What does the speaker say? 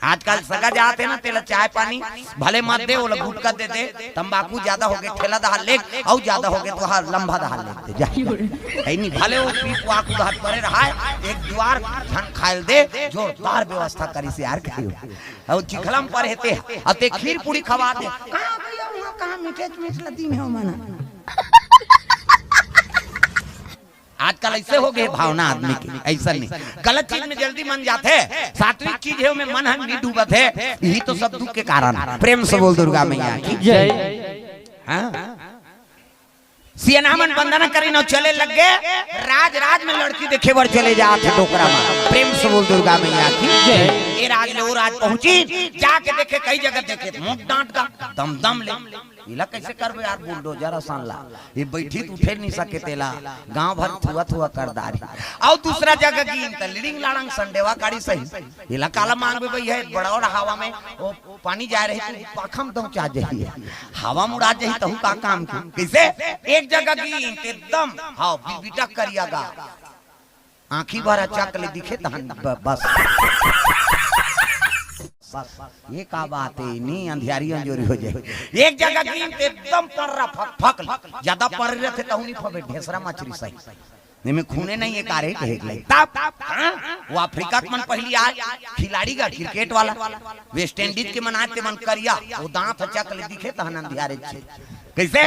आजकल सगा जाते ना तेला चाय पानी भले मत दे, वो गुटका दे दे, तंबाकू ज्यादा हो गए ठेला दहाल ले और ज्यादा हो गए तो हाँ लंबा दहाल लेते जा नहीं भले वो पीप वाक उधार पड़े रहा एक द्वार धन खायल दे जोरदार व्यवस्था करी से यार कहियो और चिखलम पर हेते अते खीर पूरी खवा दे कहां भैया वहां कहां मीठे मीठ लती में हो मना। आजकल ऐसे हो गए भावना आदमी की, ऐसा नहीं गलत चीज में जल्दी मन जाते है, सात्विक चीज है में मन हम नहीं डूबत है, यही तो सब दुख के कारण। प्रेम से बोल दुर्गा मैया की जय। सियनामन बंधन करी न चले लग गए राज राज में लड़की देखे बर चले जाते डोकरा में। प्रेम से बोल दुर्गा मैया की जय। ये राज ले वो राज पहुंची जाके देखे कई जगह देखे मुंह डांट का दम दम ले इला कैसे करबे यार बुलडोजर आसान ला ये बैठी उठे नहीं सके तेला गांव भर थुआ थुआ कर दारी और दूसरा जगह की तलड़िंग लाड़ंग संडेवा काड़ी सही इला काला मांगबे भई है बड़ा और हवा में वो पानी जा रही थी पाखम दो चा जही हवा मुड़ा जही तहु का काम की कैसे एक जगह की एकदम हां बिबिटा करियागा आंखी भरा चक ले दिखे तहन बस ये का बात है नहीं अंधियारी अंजोरी हो जाए। एक जगह की एकदम पर्रा फक ज्यादा पर रहे थे तहुनी फबे ढेसरा मछली सही नहीं में खूने नहीं ये कारे कहे ले तब वो अफ्रीका के मन पहली आज खिलाड़ी का क्रिकेट वाला वेस्ट इंडीज के मनाते मन करिया वो दांत चक ले दिखे तहन अंधियारे कैसे